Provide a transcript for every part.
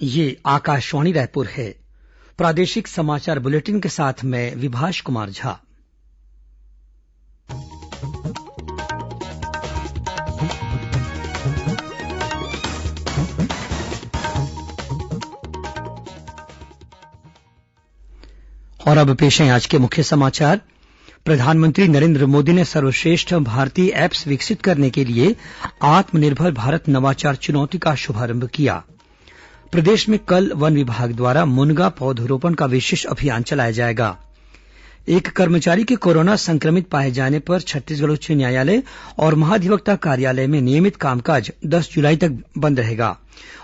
ये आकाशवाणी रायपुर है। प्रादेशिक समाचार बुलेटिन के साथ मैं विभाष कुमार झा। और अब पेश है आज के मुख्य समाचार। प्रधानमंत्री नरेन्द्र मोदी ने सर्वश्रेष्ठ भारतीय ऐप्स विकसित करने के लिए आत्मनिर्भर भारत नवाचार चुनौती का शुभारंभ किया। प्रदेश में कल वन विभाग द्वारा मुनगा पौधरोपण का विशेष अभियान चलाया जाएगा। एक कर्मचारी के कोरोना संक्रमित पाए जाने पर छत्तीसगढ़ उच्च न्यायालय और महाधिवक्ता कार्यालय में नियमित कामकाज 10 जुलाई तक बंद रहेगा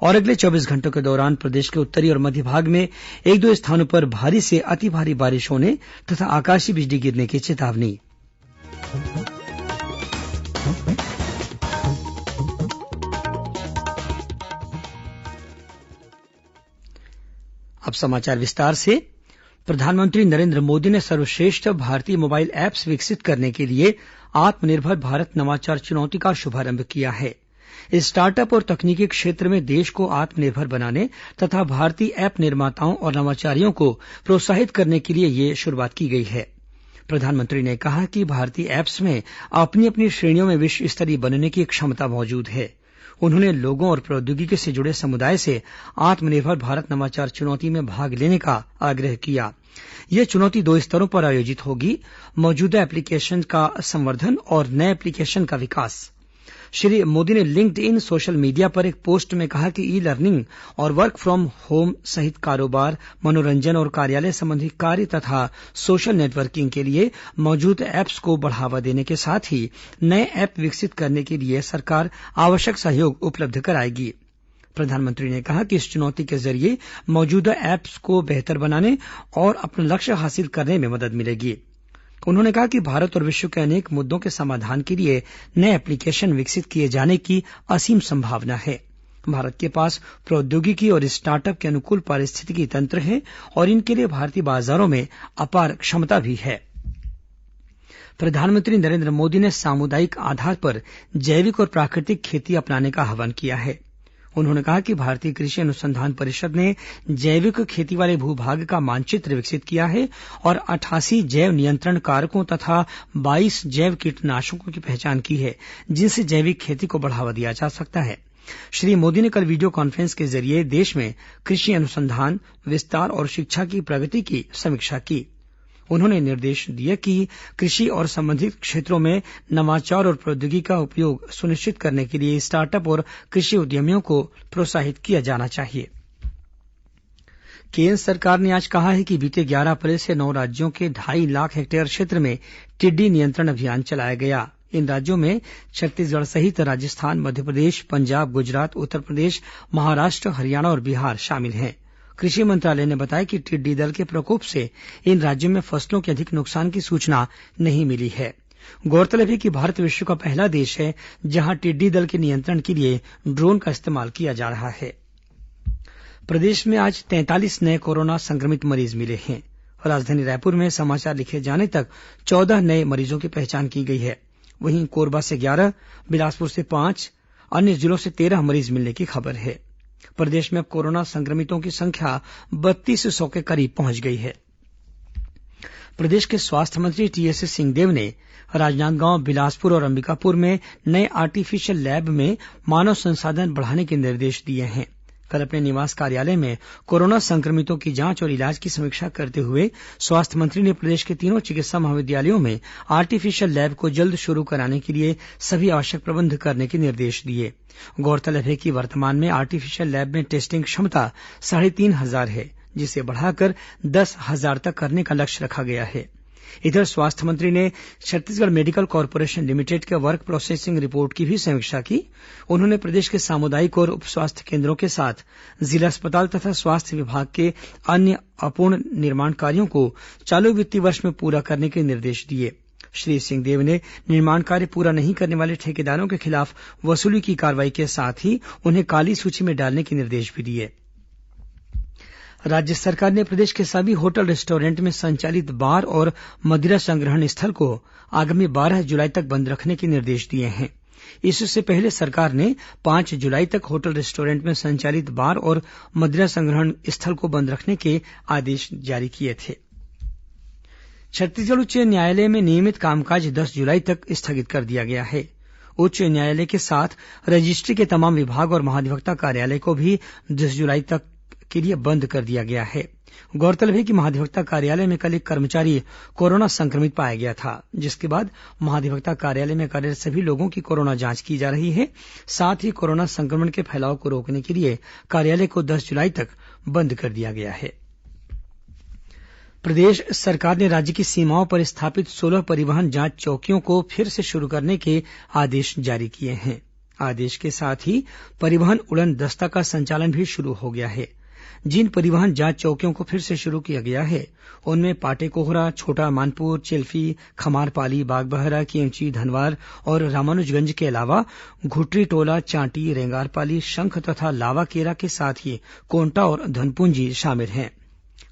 और अगले 24 घंटों के दौरान प्रदेश के उत्तरी और मध्य भाग में एक दो स्थानों पर भारी से अति भारी बारिश होने तथा आकाशीय बिजली गिरने की चेतावनी। अब समाचार विस्तार से। प्रधानमंत्री नरेन्द्र मोदी ने सर्वश्रेष्ठ भारतीय मोबाइल ऐप्स विकसित करने के लिए आत्मनिर्भर भारत नवाचार चुनौती का शुभारंभ किया है। इस स्टार्टअप और तकनीकी क्षेत्र में देश को आत्मनिर्भर बनाने तथा भारतीय ऐप निर्माताओं और नवाचारियों को प्रोत्साहित करने के लिए यह शुरुआत की गई है। प्रधानमंत्री ने कहा कि भारतीय ऐप्स में अपनी अपनी श्रेणियों में विश्व स्तरीय बनने की क्षमता मौजूद है। उन्होंने लोगों और प्रौद्योगिकी से जुड़े समुदाय से आत्मनिर्भर भारत नवाचार चुनौती में भाग लेने का आग्रह किया। यह चुनौती 2 स्तरों पर आयोजित होगी, मौजूदा एप्लीकेशन का संवर्धन और नए एप्लीकेशन का विकास। श्री मोदी ने लिंक्ड इन सोशल मीडिया पर एक पोस्ट में कहा कि ई लर्निंग और वर्क फ्रॉम होम सहित कारोबार, मनोरंजन और कार्यालय संबंधी कार्य तथा सोशल नेटवर्किंग के लिए मौजूद ऐप्स को बढ़ावा देने के साथ ही नए ऐप विकसित करने के लिए सरकार आवश्यक सहयोग उपलब्ध कराएगी। प्रधानमंत्री ने कहा कि इस चुनौती के जरिए मौजूदा ऐप्स को बेहतर बनाने और अपना लक्ष्य हासिल करने में मदद मिलेगी। उन्होंने कहा कि भारत और विश्व के अनेक मुद्दों के समाधान के लिए नए एप्लीकेशन विकसित किए जाने की असीम संभावना है। भारत के पास प्रौद्योगिकी और स्टार्टअप के अनुकूल पारिस्थितिकी तंत्र है और इनके लिए भारतीय बाजारों में अपार क्षमता भी है। प्रधानमंत्री नरेन्द्र मोदी ने सामुदायिक आधार पर जैविक और प्राकृतिक खेती अपनाने का आह्वान किया है। उन्होंने कहा कि भारतीय कृषि अनुसंधान परिषद ने जैविक खेती वाले भूभाग का मानचित्र विकसित किया है और 88 जैव नियंत्रण कारकों तथा 22 जैव कीटनाशकों की पहचान की है, जिनसे जैविक खेती को बढ़ावा दिया जा सकता है। श्री मोदी ने कल वीडियो कॉन्फ्रेंस के जरिए देश में कृषि अनुसंधान, विस्तार और शिक्षा की प्रगति की समीक्षा की। उन्होंने निर्देश दिए कि कृषि और संबंधित क्षेत्रों में नवाचार और प्रौद्योगिकी का उपयोग सुनिश्चित करने के लिए स्टार्टअप और कृषि उद्यमियों को प्रोत्साहित किया जाना चाहिए। केंद्र सरकार ने आज कहा है कि बीते 11 अप्रैल से 9 राज्यों के 2.5 लाख हेक्टेयर क्षेत्र में टिड्डी नियंत्रण अभियान चलाया गया। इन राज्यों में छत्तीसगढ़ सहित राजस्थान, मध्यप्रदेश, पंजाब, गुजरात, उत्तर प्रदेश, महाराष्ट्र, हरियाणा और बिहार शामिल हैं। कृषि मंत्रालय ने बताया कि टिड्डी दल के प्रकोप से इन राज्यों में फसलों के अधिक नुकसान की सूचना नहीं मिली है। गौरतलब है कि भारत विश्व का पहला देश है जहां टिड्डी दल के नियंत्रण के लिए ड्रोन का इस्तेमाल किया जा रहा है। प्रदेश में आज 43 नए कोरोना संक्रमित मरीज मिले हैं। राजधानी रायपुर में समाचार लिखे जाने तक 14 नए मरीजों की पहचान की गई है। वहीं कोरबा से 11, बिलासपुर से 5, अन्य जिलों से 13 मरीज मिलने की खबर है। प्रदेश में अब कोरोना संक्रमितों की संख्या 3200 के करीब पहुंच गई है। प्रदेश के स्वास्थ्य मंत्री टीएस सिंहदेव ने राजनांदगांव, बिलासपुर और अंबिकापुर में नए आर्टिफिशियल लैब में मानव संसाधन बढ़ाने के निर्देश दिए हैं। कल अपने निवास कार्यालय में कोरोना संक्रमितों की जांच और इलाज की समीक्षा करते हुए स्वास्थ्य मंत्री ने प्रदेश के तीनों चिकित्सा महाविद्यालयों में आर्टिफिशियल लैब को जल्द शुरू कराने के लिए सभी आवश्यक प्रबंध करने के निर्देश दिए। गौरतलब है कि वर्तमान में आर्टिफिशियल लैब में टेस्टिंग क्षमता 3,500 है, जिसे बढ़ाकर 10,000 तक करने का लक्ष्य रखा गया है। इधर स्वास्थ्य मंत्री ने छत्तीसगढ़ मेडिकल कॉर्पोरेशन लिमिटेड के वर्क प्रोसेसिंग रिपोर्ट की भी समीक्षा की। उन्होंने प्रदेश के सामुदायिक और उप स्वास्थ्य केन्द्रों के साथ जिला अस्पताल तथा स्वास्थ्य विभाग के अन्य अपूर्ण निर्माण कार्यों को चालू वित्तीय वर्ष में पूरा करने के निर्देश दिए। श्री सिंहदेव ने निर्माण कार्य पूरा नहीं करने वाले ठेकेदारों के खिलाफ वसूली की कार्रवाई के साथ ही उन्हें काली सूची में डालने के निर्देश भी दिए। राज्य सरकार ने प्रदेश के सभी होटल रेस्टोरेंट में संचालित बार और मदिरा संग्रहण स्थल को आगामी 12 जुलाई तक बंद रखने के निर्देश दिए हैं। इससे पहले सरकार ने 5 जुलाई तक होटल रेस्टोरेंट में संचालित बार और मदिरा संग्रहण स्थल को बंद रखने के आदेश जारी किए थे। छत्तीसगढ़ उच्च न्यायालय में नियमित कामकाज 10 जुलाई तक स्थगित कर दिया गया है। उच्च न्यायालय के साथ रजिस्ट्री के तमाम विभाग और महाधिवक्ता कार्यालय को भी 10 जुलाई तक के लिए बंद कर दिया गया है। गौरतलब है कि महाधिवक्ता कार्यालय में कल एक कर्मचारी कोरोना संक्रमित पाया गया था, जिसके बाद महाधिवक्ता कार्यालय में कार्यरत सभी लोगों की कोरोना जांच की जा रही है। साथ ही कोरोना संक्रमण के फैलाव को रोकने के लिए कार्यालय को 10 जुलाई तक बंद कर दिया गया है। प्रदेश सरकार ने राज्य की सीमाओं पर स्थापित 16 परिवहन जांच चौकियों को फिर से शुरू करने के आदेश जारी किए हैं। आदेश के साथ ही परिवहन उड़न दस्ता का संचालन भी शुरू हो गया है। जिन परिवहन जांच चौकियों को फिर से शुरू किया गया है उनमें पाटेकोहरा, छोटा मानपुर, चिल्फी, खमारपाली, बागबहरा, केवची, धनवार और रामानुजगंज के अलावा घुटरीटोला, चांटी, रेंगारपाली, शंख तथा लावाकेरा के साथ ही कोंटा और धनपुंजी शामिल हैं।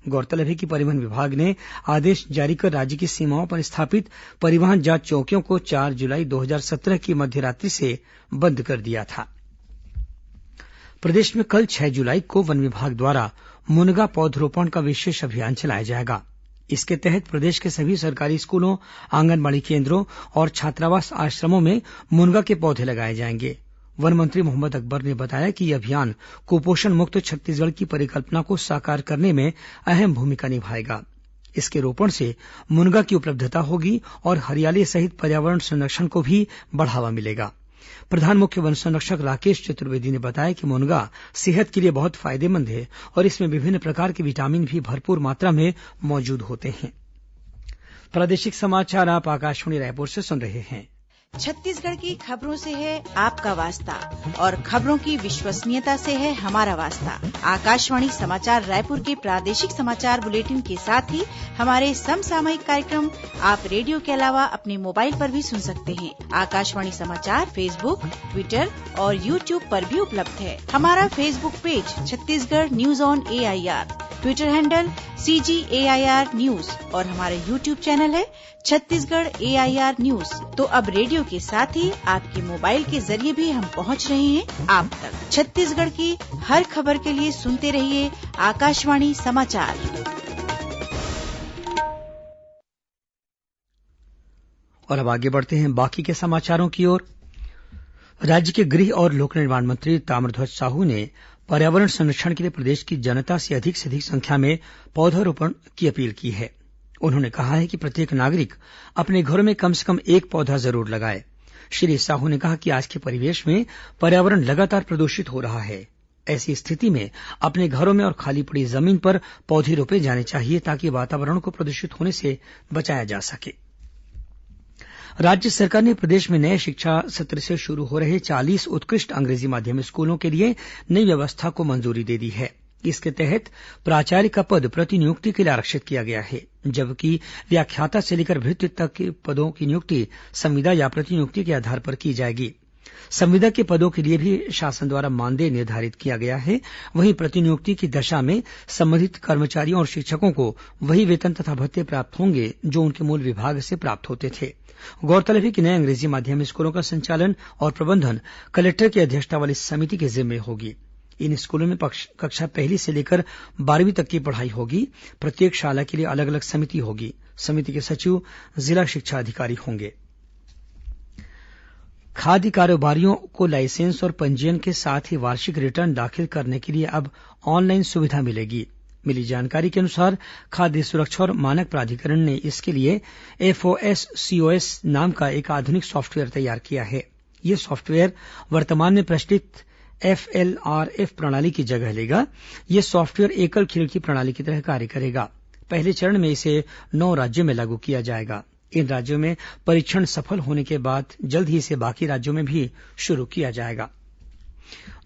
गौरतलब है कि परिवहन विभाग ने आदेश जारी कर राज्य की सीमाओं पर स्थापित परिवहन जांच चौकियों को 4 जुलाई 2017 की मध्यरात्रि से बंद कर दिया था। प्रदेश में कल 6 जुलाई को वन विभाग द्वारा मुनगा पौधरोपण का विशेष अभियान चलाया जाएगा। इसके तहत प्रदेश के सभी सरकारी स्कूलों, आंगनबाड़ी केन्द्रों और छात्रावास आश्रमों में मुनगा के पौधे लगाए जाएंगे। वन मंत्री मोहम्मद अकबर ने बताया कि यह अभियान कुपोषण मुक्त छत्तीसगढ़ की परिकल्पना को साकार करने में अहम भूमिका निभाएगा। इसके रोपण से मुनगा की उपलब्धता होगी और हरियाली सहित पर्यावरण संरक्षण को भी बढ़ावा मिलेगा। प्रधान मुख्य वन संरक्षक राकेश चतुर्वेदी ने बताया कि मुनगा सेहत के लिए बहुत फायदेमंद है और इसमें विभिन्न प्रकार के विटामिन भी भरपूर मात्रा में मौजूद होते हैं। प्रादेशिक समाचार आप आकाशवाणी रायपुर से सुन रहे हैं। छत्तीसगढ़ की खबरों से है आपका वास्ता और खबरों की विश्वसनीयता से है हमारा वास्ता। आकाशवाणी समाचार रायपुर के प्रादेशिक समाचार बुलेटिन के साथ ही हमारे समसामयिक कार्यक्रम आप रेडियो के अलावा अपने मोबाइल पर भी सुन सकते हैं। आकाशवाणी समाचार फेसबुक, ट्विटर और यूट्यूब पर भी उपलब्ध है। हमारा Facebook page Chhattisgarh news on AIR, Twitter handle CGAIR news और हमारा यूट्यूब चैनल है छत्तीसगढ़ AIR न्यूज। तो अब रेडियो के साथ ही आपके मोबाइल के जरिए भी हम पहुंच रहे हैं आप तक। छत्तीसगढ़ की हर खबर के लिए सुनते रहिए आकाशवाणी समाचार। और अब आगे बढ़ते हैं बाकी के समाचारों की ओर। राज्य के गृह और लोक निर्माण मंत्री ताम्रध्वज साहू ने पर्यावरण संरक्षण के लिए प्रदेश की जनता से अधिक संख्या में पौधारोपण की अपील की है। उन्होंने कहा है कि प्रत्येक नागरिक अपने घरों में कम से कम एक पौधा जरूर लगाए। श्री साहू ने कहा कि आज के परिवेश में पर्यावरण लगातार प्रदूषित हो रहा है। ऐसी स्थिति में अपने घरों में और खाली पड़ी जमीन पर पौधे रोपे जाने चाहिए ताकि वातावरण को प्रदूषित होने से बचाया जा सके। राज्य सरकार ने प्रदेश में नए शिक्षा सत्र से शुरू हो रहे 40 उत्कृष्ट अंग्रेजी माध्यम स्कूलों के लिए नई व्यवस्था को मंजूरी दे दी है। इसके तहत प्राचार्य का पद प्रतिनियुक्ति के लिए आरक्षित किया गया है, जबकि व्याख्याता से लेकर भृत्य तक के पदों की नियुक्ति संविदा या प्रतिनियुक्ति के आधार पर की जाएगी। संविदा के पदों के लिए भी शासन द्वारा मानदेय निर्धारित किया गया है। वहीं प्रतिनियुक्ति की दशा में संबंधित कर्मचारियों और शिक्षकों को वही वेतन तथा भत्ते प्राप्त होंगे जो उनके मूल विभाग से प्राप्त होते थे। गौरतलब है कि नए अंग्रेजी माध्यम स्कूलों का संचालन और प्रबंधन कलेक्टर की अध्यक्षता वाली समिति के जिम्मे होगी। इन स्कूलों में कक्षा 1 से लेकर 12वीं तक की पढ़ाई होगी। प्रत्येक शाला के लिए अलग अलग समिति होगी। समिति के सचिव जिला शिक्षा अधिकारी होंगे। खाद्य कारोबारियों को लाइसेंस और पंजीयन के साथ ही वार्षिक रिटर्न दाखिल करने के लिए अब ऑनलाइन सुविधा मिलेगी। मिली जानकारी के अनुसार खाद्य सुरक्षा और मानक प्राधिकरण ने इसके लिए FOS-COS नाम का एक आधुनिक सॉफ्टवेयर तैयार किया है। यह सॉफ्टवेयर वर्तमान में प्रचलित FLRF प्रणाली की जगह लेगा। यह सॉफ्टवेयर एकल खिड़की प्रणाली की तरह कार्य करेगा। पहले चरण में इसे 9 राज्यों में लागू किया जाएगा। इन राज्यों में परीक्षण सफल होने के बाद जल्द ही इसे बाकी राज्यों में भी शुरू किया जाएगा।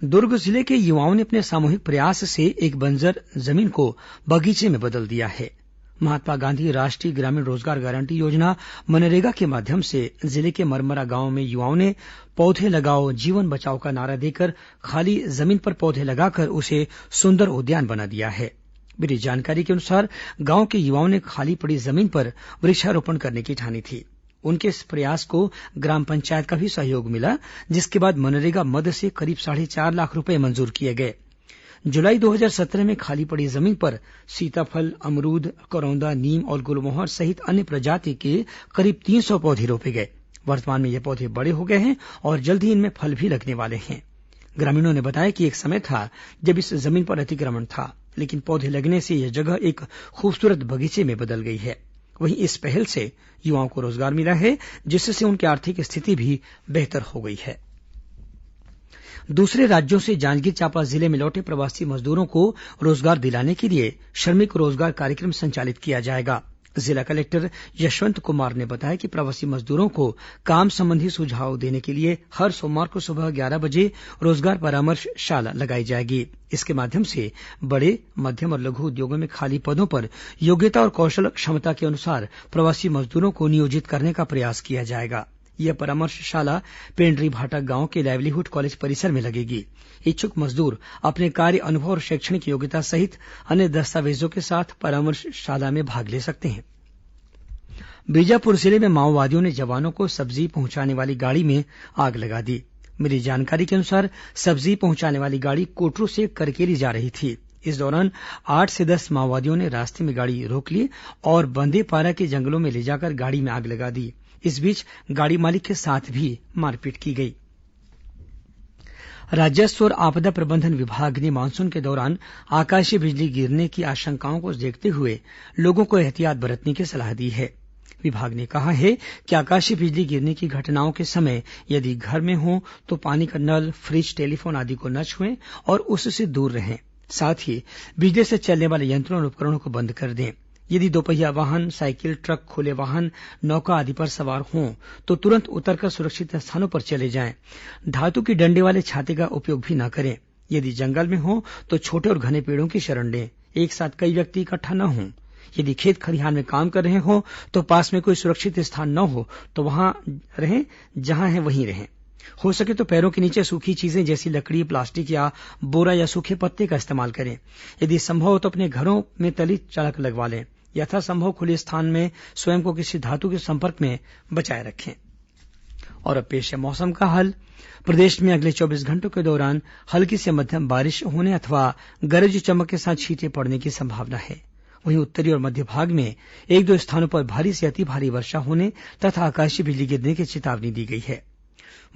दुर्ग जिले के युवाओं ने अपने सामूहिक प्रयास से एक बंजर जमीन को बगीचे में बदल दिया है। महात्मा गांधी राष्ट्रीय ग्रामीण रोजगार गारंटी योजना मनरेगा के माध्यम से जिले के मरमरा गांव में युवाओं ने पौधे लगाओ जीवन बचाओ का नारा देकर खाली जमीन पर पौधे लगाकर उसे सुंदर उद्यान बना दिया है। मिली जानकारी के अनुसार गांव के युवाओं ने खाली पड़ी जमीन पर वृक्षारोपण करने की ठानी थी। उनके इस प्रयास को ग्राम पंचायत का भी सहयोग मिला, जिसके बाद मनरेगा मद से करीब 4.5 लाख रुपए मंजूर किए गए। जुलाई 2017 में खाली पड़ी जमीन पर सीताफल, अमरूद, करौंदा, नीम और गुलमोहर सहित अन्य प्रजाति के करीब 300 पौधे रोपे गए। वर्तमान में ये पौधे बड़े हो गए हैं और जल्द ही इनमें फल भी लगने वाले हैं। ग्रामीणों ने बताया कि एक समय था जब इस जमीन पर अतिक्रमण था, लेकिन पौधे लगने से यह जगह एक खूबसूरत बगीचे में बदल गई है। वहीं इस पहल से युवाओं को रोजगार मिला है, जिससे उनकी आर्थिक स्थिति भी बेहतर हो गई है। दूसरे राज्यों से जांजगीर चांपा जिले में लौटे प्रवासी मजदूरों को रोजगार दिलाने के लिए श्रमिक रोजगार कार्यक्रम संचालित किया जाएगा। जिला कलेक्टर यशवंत कुमार ने बताया कि प्रवासी मजदूरों को काम संबंधी सुझाव देने के लिए हर सोमवार को सुबह 11 बजे रोजगार परामर्शशाला लगाई जाएगी। इसके माध्यम से बड़े, मध्यम और लघु उद्योगों में खाली पदों पर योग्यता और कौशल क्षमता के अनुसार प्रवासी मजदूरों को नियोजित करने का प्रयास किया जाएगा। यह परामर्शशाला पेंड्री भाटा गांव के लाइवलीहुड कॉलेज परिसर में लगेगी। इच्छुक मजदूर अपने कार्य अनुभव और शैक्षणिक योग्यता सहित अन्य दस्तावेजों के साथ परामर्शशाला में भाग ले सकते हैं। बीजापुर जिले में माओवादियों ने जवानों को सब्जी पहुंचाने वाली गाड़ी में आग लगा दी। मिली जानकारी के अनुसार सब्जी पहुंचाने वाली गाड़ी कोटरू से करकेरी जा रही थी। इस दौरान 8 से 10 माओवादियों ने रास्ते में गाड़ी रोक ली और बंदेपारा के जंगलों में ले जाकर गाड़ी में आग लगा दी। इस बीच गाड़ी मालिक के साथ भी मारपीट की गई। राजस्व और आपदा प्रबंधन विभाग ने मानसून के दौरान आकाशीय बिजली गिरने की आशंकाओं को देखते हुए लोगों को एहतियात बरतने की सलाह दी है। विभाग ने कहा है कि आकाशीय बिजली गिरने की घटनाओं के समय यदि घर में हो तो पानी का नल, फ्रिज, टेलीफोन आदि को न छुएं और उससे दूर रहें। साथ ही बिजली से चलने वाले यंत्रों और उपकरणों को बंद कर दें। यदि दोपहिया वाहन, साइकिल, ट्रक, खुले वाहन, नौका आदि पर सवार हों तो तुरंत उतरकर सुरक्षित स्थानों पर चले जाएं। धातु की डंडे वाले छाते का उपयोग भी न करें। यदि जंगल में हो तो छोटे और घने पेड़ों की शरण लें। एक साथ कई व्यक्ति इकट्ठा न हों। यदि खेत खलिहान में काम कर रहे हो तो पास में कोई सुरक्षित स्थान न हो तो वहां रहें, जहां है वहीं रहें। हो सके तो पैरों के नीचे सूखी चीजें जैसी लकड़ी, प्लास्टिक या बोरा या सूखे पत्ते का इस्तेमाल करें। यदि संभव हो तो अपने घरों में तली चालक लगवा लें। यथासंभव खुले स्थान में स्वयं को किसी धातु के संपर्क में बचाए रखें। और अब पेश है मौसम का हाल। प्रदेश में अगले 24 घंटों के दौरान हल्की से मध्यम बारिश होने अथवा गरज चमक के साथ छींटे पड़ने की संभावना है। वहीं उत्तरी और मध्य भाग में 1-2 स्थानों पर भारी से अति भारी वर्षा होने तथा आकाशीय बिजली गिरने की चेतावनी दी गई है।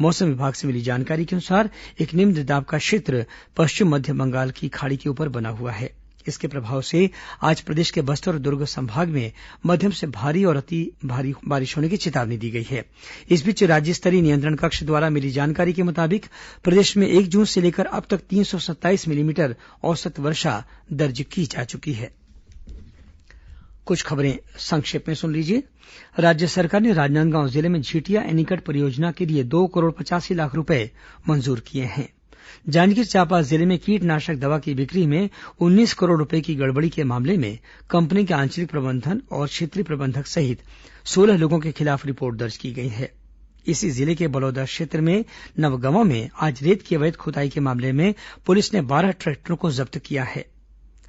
मौसम विभाग से मिली जानकारी के अनुसार एक निम्न दाब का क्षेत्र पश्चिम मध्य बंगाल की खाड़ी के ऊपर बना हुआ है। इसके प्रभाव से आज प्रदेश के बस्तर और दुर्ग संभाग में मध्यम से भारी और अति भारी बारिश होने की चेतावनी दी गई है। इस बीच राज्य स्तरीय नियंत्रण कक्ष द्वारा मिली जानकारी के मुताबिक प्रदेश में 1 जून से लेकर अब तक 327 मिलीमीटर औसत वर्षा दर्ज की जा चुकी है। कुछ खबरें संक्षेप में सुन लीजिए। राज्य सरकार ने राजनांदगांव जिले में झिटिया एनीकट परियोजना के लिए 2 करोड़ 85 लाख रुपए मंजूर किए हैं। जांजगीर चांपा जिले में कीटनाशक दवा की बिक्री में 19 करोड़ रुपए की गड़बड़ी के मामले में कंपनी के आंचलिक प्रबंधन और क्षेत्रीय प्रबंधक सहित 16 लोगों के खिलाफ रिपोर्ट दर्ज की गई है। इसी जिले के बलौदा क्षेत्र में नवगवां में आज रेत की अवैध खुदाई के मामले में पुलिस ने 12 ट्रैक्टरों को जब्त किया है।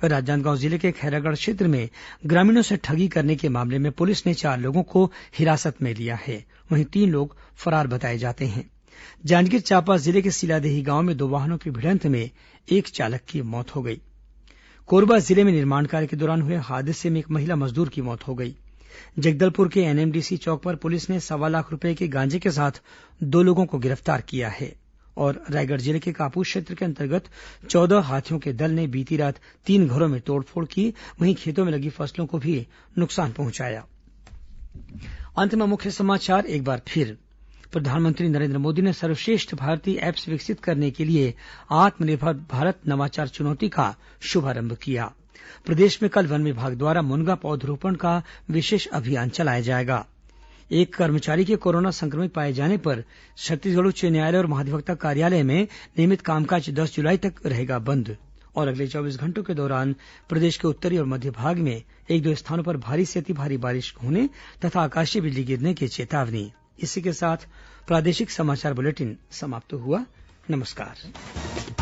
राजनांदगांव जिले के खैरागढ़ क्षेत्र में ग्रामीणों से ठगी करने के मामले में पुलिस ने 4 लोगों को हिरासत में लिया है। वहीं 3 लोग फरार बताए जाते हैं। जांजगीर चांपा जिले के सिलादेही गांव में 2 वाहनों की भिड़ंत में एक चालक की मौत हो गई। कोरबा जिले में निर्माण कार्य के दौरान हुए हादसे में एक महिला मजदूर की मौत हो गई। जगदलपुर के एनएमडीसी चौक पर पुलिस ने 1.25 लाख रुपए के गांजे के साथ 2 लोगों को गिरफ्तार किया है। और रायगढ़ जिले के कापूस क्षेत्र के अंतर्गत 14 हाथियों के दल ने बीती रात 3 घरों में तोड़फोड़ की। वहीं खेतों में लगी फसलों को भी नुकसान पहुंचाया। अंत में मुख्य समाचार एक बार फिर। प्रधानमंत्री नरेंद्र मोदी ने सर्वश्रेष्ठ भारतीय ऐप्स विकसित करने के लिए आत्मनिर्भर भारत नवाचार चुनौती का शुभारंभ किया। प्रदेश में कल वन विभाग द्वारा मुनगा पौधरोपण का विशेष अभियान चलाया जाएगा। एक कर्मचारी के कोरोना संक्रमित पाए जाने पर छत्तीसगढ़ उच्च न्यायालय और महाधिवक्ता कार्यालय में नियमित कामकाज 10 जुलाई तक रहेगा बंद। और अगले 24 घंटों के दौरान प्रदेश के उत्तरी और मध्य भाग में 1-2 स्थानों पर भारी से अति भारी बारिश होने तथा आकाशीय बिजली गिरने की चेतावनी। इसी के साथ प्रादेशिक समाचार बुलेटिन समाप्त हुआ। नमस्कार।